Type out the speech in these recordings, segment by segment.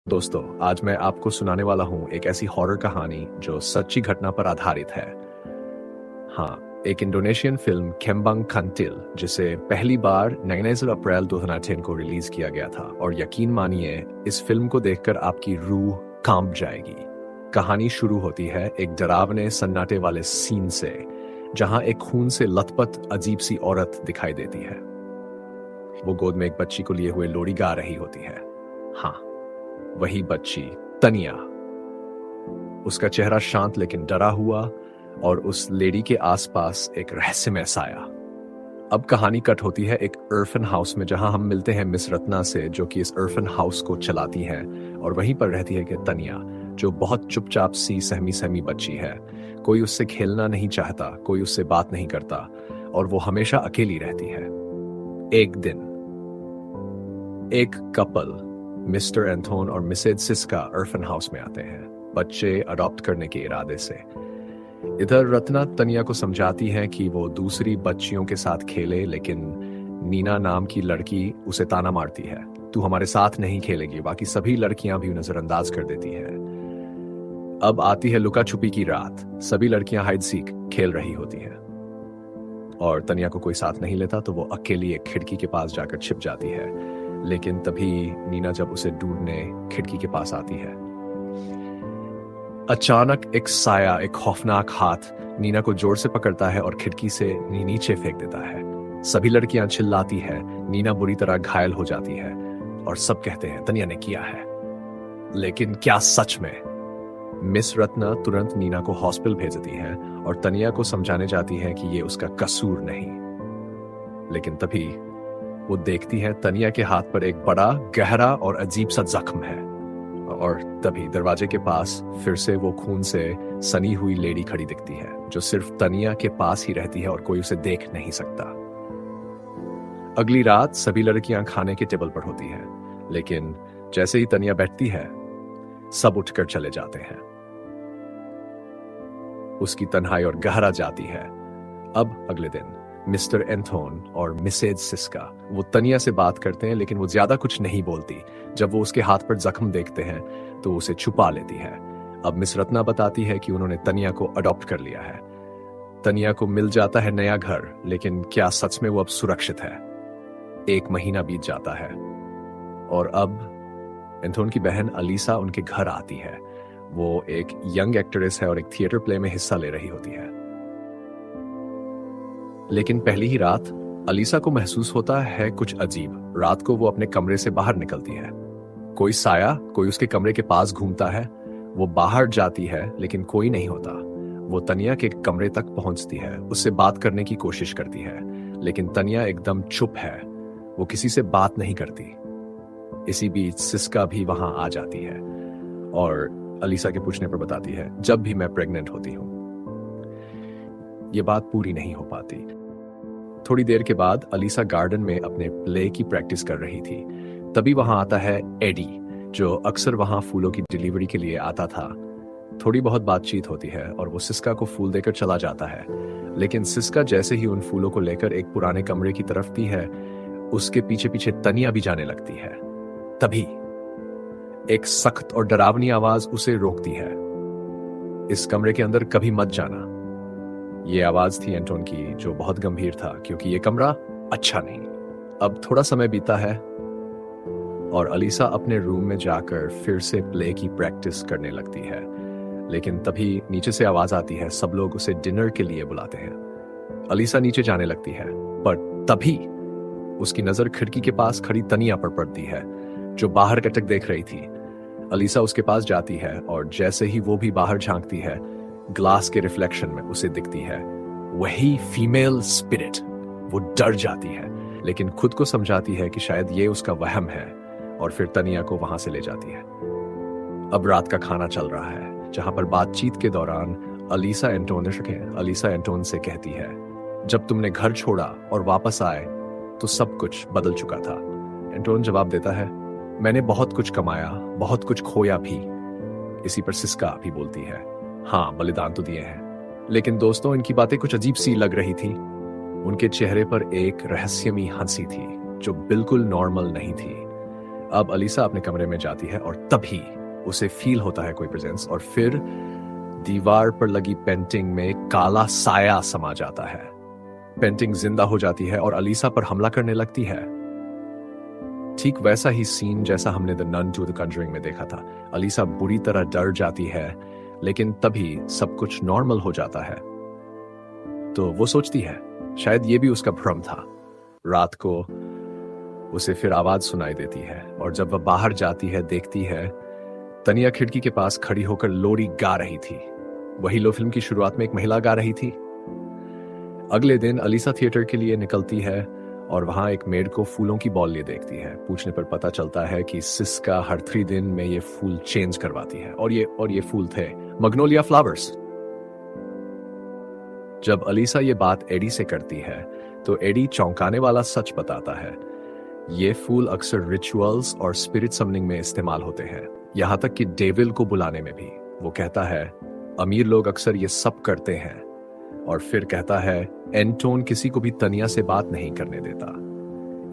दोस्तों, आज मैं आपको सुनाने वाला हूँ एक ऐसी हॉरर कहानी जो सच्ची घटना पर आधारित है। हाँ, एक इंडोनेशियन फिल्म केम्बंग खंटिल जिसे पहली बार 19 अप्रैल 2010 को रिलीज किया गया था और यकीन मानिए इस फिल्म को देखकर आपकी रूह कांप जाएगी। कहानी शुरू होती है एक डरावने सन्नाटे वाले सीन से, जहां एक खून से लथपथ अजीब सी औरत दिखाई देती है। वो गोद में एक बच्ची को लिए हुए लोरी गा रही होती है। हाँ, वही बच्ची तनिया। उसका चेहरा शांत लेकिन डरा हुआ और उस लेडी के आसपास एक रहस्यमय साया। अब कहानी कट होती है एक अर्फन हाउस में, जहां हम मिलते हैं मिस रत्ना से, जो कि इस अर्फन हाउस को चलाती हैं, और वहीं पर रहती है कि तनिया, जो बहुत चुपचाप सी सहमी सहमी बच्ची है। कोई उससे खेलना नहीं चाहता, कोई उससे बात नहीं करता और वो हमेशा अकेली रहती है। एक दिन एक कपल मिस्टर एंथोन और मिसेज सिस्का अर्फन हाउस में आते हैं, बच्चे अडॉप्ट करने के इरादे से। इधर रत्ना तनिया को समझाती है कि वो दूसरी बच्चियों के साथ खेले, लेकिन नीना नाम की लड़की उसे ताना मारती है, तू हमारे साथ नहीं खेलेगी। बाकी सभी लड़कियां भी नजरअंदाज कर देती है। अब आती है लुका छुपी की रात। सभी लड़कियां हाइड सीक खेल रही होती हैं और तनिया को कोई साथ नहीं लेता, तो वो अकेली एक खिड़की के पास जाकर छिप जाती है। लेकिन तभी नीना जब उसे ढूंढने खिड़की के पास आती है, अचानक एक साया, एक खौफनाक हाथ नीना को जोर से पकड़ता है और खिड़की से नीचे फेंक देता है। सभी लड़कियां चिल्लाती है, नीना बुरी तरह घायल हो जाती है और सब कहते हैं तनिया ने किया है। लेकिन क्या सच में? मिस रत्ना तुरंत नीना को हॉस्पिटल भेजती है और तनिया को समझाने जाती है कि ये उसका कसूर नहीं। लेकिन तभी वो देखती है तनिया के हाथ पर एक बड़ा, गहरा और अजीब सा जख्म है। और तभी दरवाजे के पास फिर से वो खून से सनी हुई लेडी खड़ी दिखती है, जो सिर्फ तनिया के पास ही रहती है और कोई उसे देख नहीं सकता। अगली रात सभी लड़कियां खाने के टेबल पर होती हैं, लेकिन जैसे ही तनिया बैठती है, सब उठकर चले जाते हैं। उसकी तन्हाई और गहरा जाती है। अब अगले दिन मिस्टर एंथोन और मिसेज सिस्का वो तनिया से बात करते हैं, लेकिन वो ज्यादा कुछ नहीं बोलती। जब वो उसके हाथ पर जख्म देखते हैं तो उसे छुपा लेती है। अब मिस रत्ना बताती है कि उन्होंने तनिया को अडॉप्ट कर लिया है। तनिया को मिल जाता है नया घर, लेकिन क्या सच में वो अब सुरक्षित है? एक महीना बीत जाता है और अब एंथोन की बहन अलीसा उनके घर आती है। वो एक यंग एक्ट्रेस है और एक थिएटर प्ले में हिस्सा ले रही होती है। लेकिन पहली ही रात अलीसा को महसूस होता है कुछ अजीब। रात को वो अपने कमरे से बाहर निकलती है। कोई साया, कोई उसके कमरे के पास घूमता है। वो बाहर जाती है लेकिन कोई नहीं होता। वो तनिया के कमरे तक पहुंचती है, उससे बात करने की कोशिश करती है, लेकिन तनिया एकदम चुप है। वो किसी से बात नहीं करती। इसी बीच सिस्का भी वहां आ जाती है और अलीसा के पूछने पर बताती है, जब भी मैं प्रेग्नेंट होती हूँ। ये बात पूरी नहीं हो पाती। थोड़ी देर के बाद अलीसा गार्डन में अपने प्ले की प्रैक्टिस कर रही थी। तभी वहां आता है एडी, जो अक्सर वहां फूलों की डिलीवरी के लिए आता था। थोड़ी बहुत बातचीत होती है और वो सिस्का को फूल देकर चला जाता है। लेकिन सिस्का जैसे ही उन फूलों को लेकर एक पुराने कमरे की तरफ दी है, उसके पीछे पीछे तनिया भी जाने लगती है। तभी एक सख्त और डरावनी आवाज उसे रोकती है, इस कमरे के अंदर कभी मत जाना। ये आवाज थी एंटोन की, जो बहुत गंभीर था, क्योंकि ये कमरा अच्छा नहीं। अब थोड़ा समय बीता है और अलीसा अपने रूम में जाकर फिर से प्ले की प्रैक्टिस करने लगती है। लेकिन तभी नीचे से आवाज आती है, सब लोग उसे डिनर के लिए बुलाते हैं। अलीसा नीचे जाने लगती है, पर तभी उसकी नजर खिड़की के पास खड़ी तनिया पर पड़ती है, जो बाहर कटक देख रही थी। अलीसा उसके पास जाती है और जैसे ही वो भी बाहर झांकती है, ग्लास के रिफ्लेक्शन में उसे दिखती है वही फीमेल स्पिरिट। वो डर जाती है, लेकिन खुद को समझाती है कि शायद ये उसका वहम है, और फिर तनिया को वहां से ले जाती है। अब रात का खाना चल रहा है, जहां पर बातचीत के दौरान अलीसा एंटोन से कहती है, जब तुमने घर छोड़ा और वापस आए तो सब कुछ बदल चुका था। एंटोन जवाब देता है, मैंने बहुत कुछ कमाया, बहुत कुछ खोया भी। इसी पर सिस्का भी बोलती है, हाँ, बलिदान तो दिए हैं। लेकिन दोस्तों, इनकी बातें कुछ अजीब सी लग रही थी। उनके चेहरे पर एक रहस्यमयी हंसी थी, जो बिल्कुल नॉर्मल नहीं थी। अब अलीसा अपने कमरे में जाती है और तभी उसे फील होता है कोई प्रेजेंस, और फिर दीवार पर लगी पेंटिंग में काला साया समा जाता है। पेंटिंग जिंदा हो जाती है और अलीसा पर हमला करने लगती है। ठीक वैसा ही सीन जैसा हमने the Nun two the Conjuring में देखा था। अलीसा बुरी तरह डर जाती है, लेकिन तभी सब कुछ नॉर्मल हो जाता है। तो वो सोचती है शायद ये भी उसका भ्रम था। रात को उसे फिर आवाज सुनाई देती है, और जब वह बाहर जाती है देखती है तनिया खिड़की के पास खड़ी होकर लोरी गा रही थी। वही लो फिल्म की शुरुआत में एक महिला गा रही थी। अगले दिन अलीसा थिएटर के लिए निकलती है और वहां एक मेड को फूलों की बॉल लिए देखती है। पूछने पर पता चलता है कि सिस्का हर 3 दिन में ये फूल चेंज करवाती है, और ये फूल थे मैग्नोलिया फ्लावर्स। जब अलीसा ये बात एडी से करती है तो एडी चौंकाने वाला सच बताता है। ये फूल अक्सर रिचुअल्स और स्पिरिट समनिंग में इस्तेमाल होते हैं, यहां तक कि डेविल को बुलाने में भी। वो कहता है अमीर लोग अक्सर ये सब करते हैं, और फिर कहता है एंटोन किसी को भी तनिया से बात नहीं करने देता।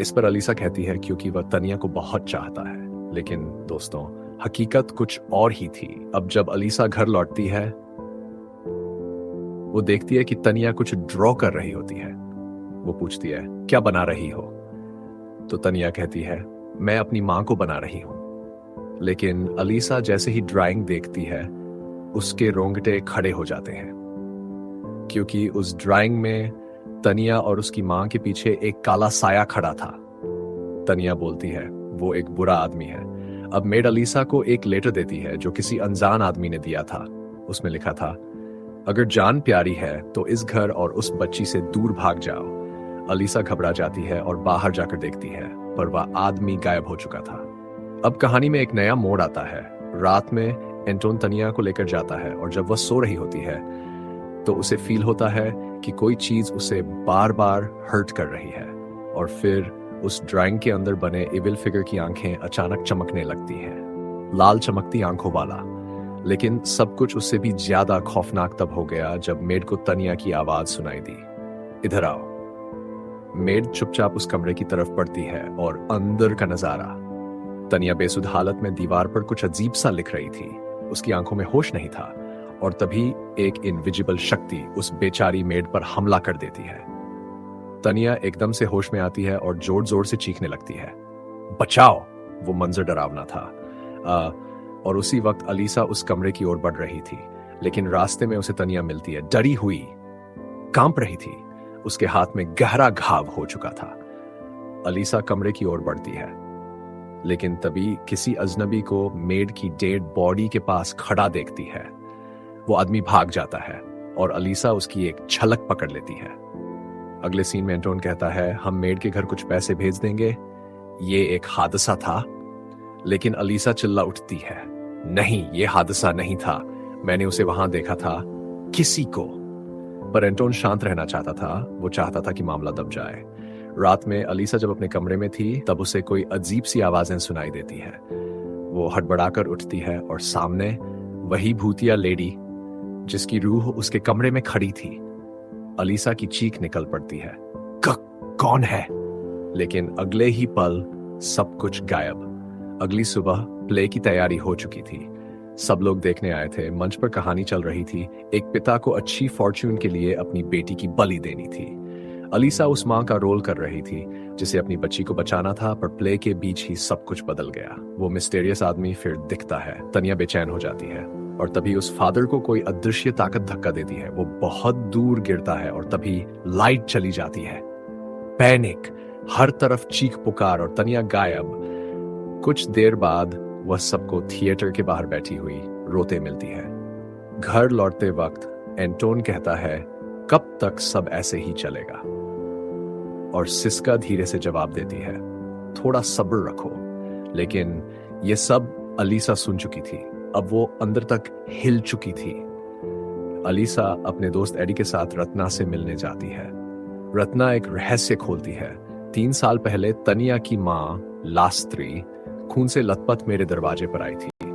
इस पर अलीसा कहती है क्योंकि वह तनिया को बहुत चाहता है। लेकिन दोस्तों, हकीकत कुछ और ही थी। अब जब अलीसा घर लौटती है, वो देखती है कि तनिया कुछ ड्रॉ कर रही होती है। वो पूछती है क्या बना रही हो? तो तनिया कहती है मैं अपनी मां को बना रही हूं। लेकिन अलीसा जैसे ही ड्राइंग देखती है, उसके रोंगटे खड़े हो जाते हैं, क्योंकि उस ड्राइंग में तनिया और उसकी मां के पीछे एक काला साया खड़ा था। तनिया बोलती है वो एक बुरा आदमी है। अब मेड अलीसा को एक लेटर देती है जो किसी अनजान आदमी ने दिया था। उसमें लिखा था अगर जान प्यारी है तो इस घर और उस बच्ची से दूर भाग जाओ। अलीसा घबरा जाती है और बाहर जाकर देखती है, पर वह आदमी गायब हो चुका था। अब कहानी में एक नया मोड़ आता है। रात में एंटोन तनिया को लेकर जाता है, और जब वह सो रही होती है तो उसे फील होता है कि कोई चीज उसे बार बार हर्ट कर रही है। और फिर उस ड्राइंग के अंदर बने इविल फिगर की आंखें अचानक चमकने लगती हैं, लाल चमकती आंखों वाला। लेकिन सब कुछ उससे भी ज्यादा खौफनाक तब हो गया जब मेड को तनिया की आवाज सुनाई दी, इधर आओ। मेड चुपचाप उस कमरे की तरफ बढ़ती है, और अंदर का नजारा। तनिया बेसुध हालत में दीवार पर कुछ अजीब सा लिख रही थी। उसकी आंखों में होश नहीं था, और तभी एक इनविजिबल शक्ति उस बेचारी मेड पर हमला कर देती है। तनिया एकदम से होश में आती है और जोर जोर से चीखने लगती है, बचाओ। वो मंजर डरावना था। और उसी वक्त अलीसा उस कमरे की ओर बढ़ रही थी, लेकिन रास्ते में उसे तनिया मिलती है, डरी हुई, कांप रही थी। उसके हाथ में गहरा घाव हो चुका था। अलीसा कमरे की ओर बढ़ती है, लेकिन तभी किसी अजनबी को मेड की डेड बॉडी के पास खड़ा देखती है। वो आदमी भाग जाता है और अलीसा उसकी एक झलक पकड़ लेती है। अगले सीन में एंटोन कहता है हम मेड के घर कुछ पैसे भेज देंगे, ये एक हादसा था। लेकिन अलीसा चिल्ला उठती है, नहीं, ये हादसा नहीं था, मैंने उसे वहां देखा था, किसी को। पर एंटोन शांत रहना चाहता था। वो चाहता था कि मामला दब जाए। रात में अलीसा जब अपने कमरे में थी तब उसे कोई अजीब सी आवाजें सुनाई देती है। वो हड़बड़ाकर उठती है और सामने वही भूतिया लेडी जिसकी रूह उसके कमरे में खड़ी थी। अलीसा की चीख निकल पड़ती है, कौन है? लेकिन अगले ही पल सब कुछ गायब। अगली सुबह प्ले की तैयारी हो चुकी थी। सब लोग देखने आए थे। मंच पर कहानी चल रही थी। एक पिता को अच्छी फॉर्च्यून के लिए अपनी बेटी की बलि देनी थी। अलीसा उस मां का रोल कर रही थी जिसे अपनी बच्ची को बचाना था, पर प्ले के बीच ही सब कुछ बदल गया। वो मिस्टीरियस आदमी फिर दिखता है। तनिया बेचैन हो जाती है, और तभी उस फादर को कोई अदृश्य ताकत धक्का देती है। वो बहुत दूर गिरता है, और तभी लाइट चली जाती है। पैनिक, हर तरफ चीख पुकार, और तनिया गायब। कुछ देर बाद वह सबको थिएटर के बाहर बैठी हुई रोते मिलती है। घर लौटते वक्त एंटोन कहता है कब तक सब ऐसे ही चलेगा? और सिस्का धीरे से जवाब देती है, थोड़ा सब्र रखो। लेकिन ये सब अलीसा सुन चुकी थी। अब वो अंदर तक हिल चुकी थी। अलीसा अपने दोस्त एडी के साथ रत्ना से मिलने जाती है। रत्ना एक रहस्य खोलती है। 3 साल पहले तनिया की मां लास्त्री खून से लथपथ मेरे दरवाजे पर आई थी।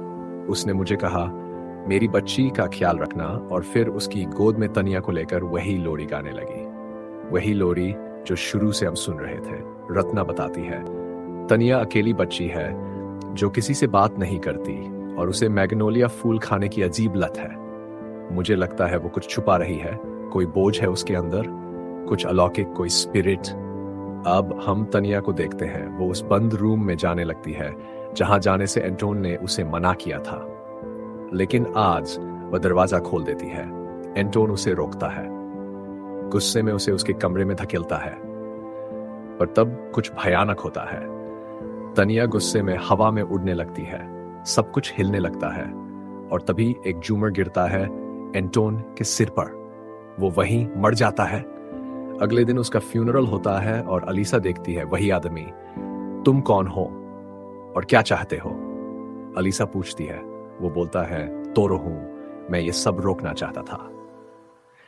उसने मुझे कहा मेरी बच्ची का ख्याल रखना, और फिर उसकी गोद में तनिया को लेकर वही लोरी गाने लगी। वही लोरी जो शुरू से हम सुन रहे थे। रत्ना बताती है तनिया अकेली बच्ची है, जो किसी से बात नहीं करती और उसे मैग्नोलिया फूल खाने की अजीब लत है। मुझे लगता है वो कुछ छुपा रही है, कोई बोझ है उसके अंदर, कुछ अलौकिक, कोई स्पिरिट। अब हम तनिया को देखते हैं, वो उस बंद रूम में जाने लगती है जहां जाने से एंटोन ने उसे मना किया था। लेकिन आज वह दरवाजा खोल देती है। एंटोन उसे रोकता है, गुस्से में उसे उसके कमरे में धकेलता है। पर तब कुछ भयानक होता है। तनिया गुस्से में हवा में उड़ने लगती है, सब कुछ हिलने लगता है और तभी एक झूमर गिरता है एंटोन के सिर पर। वो वहीं मर जाता है। अगले दिन उसका फ्यूनरल होता है और अलीसा देखती है वही आदमी। तुम कौन हो और क्या चाहते हो? अलीसा पूछती है। वो बोलता है, तोरो हूं, मैं ये सब रोकना चाहता था।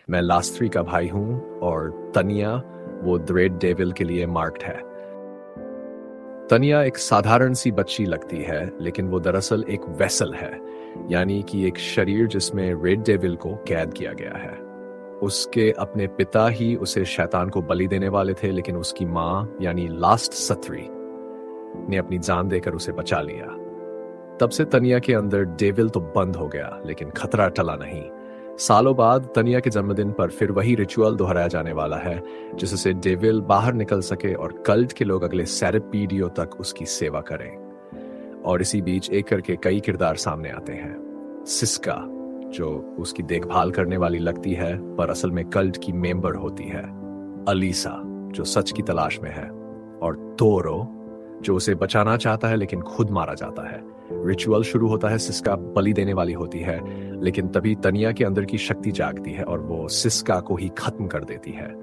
मैं लास्त्री का भाई हूं और तनिया वो द रेड डेविल के लिए मार्क्ड है। तनिया एक साधारण सी बच्ची लगती है, लेकिन वो दरअसल एक वेसल है, यानी कि एक शरीर जिसमें रेड डेविल को कैद किया गया है। उसके अपने पिता ही उसे शैतान को बलि देने वाले थे, लेकिन उसकी माँ यानी लास्ट सत्री ने अपनी जान देकर उसे बचा लिया। तब से तनिया के अंदर डेविल तो बंद हो गया, लेकिन खतरा टला नहीं। सालों बाद तनिया के जन्मदिन पर फिर वही रिचुअल दोहराया जाने वाला है, जिससे डेविल बाहर निकल सके और कल्ट के लोग अगले 7 पीढ़ियों तक उसकी सेवा करें। और इसी बीच एक करके कई किरदार सामने आते हैं। सिस्का, जो उसकी देखभाल करने वाली लगती है पर असल में कल्ट की मेंबर होती है। अलीसा, जो सच की तलाश में है। और तोरो, जो उसे बचाना चाहता है लेकिन खुद मारा जाता है। रिचुअल शुरू होता है, सिस्का बलि देने वाली होती है, लेकिन तभी तनिया के अंदर की शक्ति जागती है और वो सिस्का को ही खत्म कर देती है।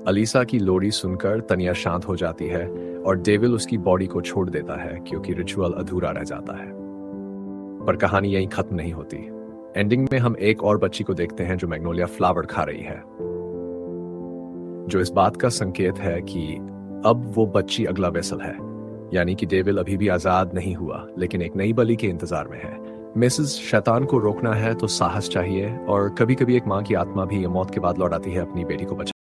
अलीसा की लोरी सुनकर तनिया शांत हो जाती है और डेविल उसकी बॉडी को छोड़ देता है, क्योंकि रिचुअल अधूरा रह जाता है। पर कहानी यहीं खत्म नहीं होती। एंडिंग में हम एक और बच्ची को देखते हैं जो मैग्नोलिया फ्लावर खा रही है, जो इस बात का संकेत है कि अब वो बच्ची अगला वेसल है, यानी कि डेविल अभी भी आजाद नहीं हुआ, लेकिन एक नई बलि के इंतजार में है। मिसेस शैतान को रोकना है तो साहस चाहिए, और कभी कभी एक माँ की आत्मा भी मौत के बाद लौट आती है अपनी बेटी को बचाने।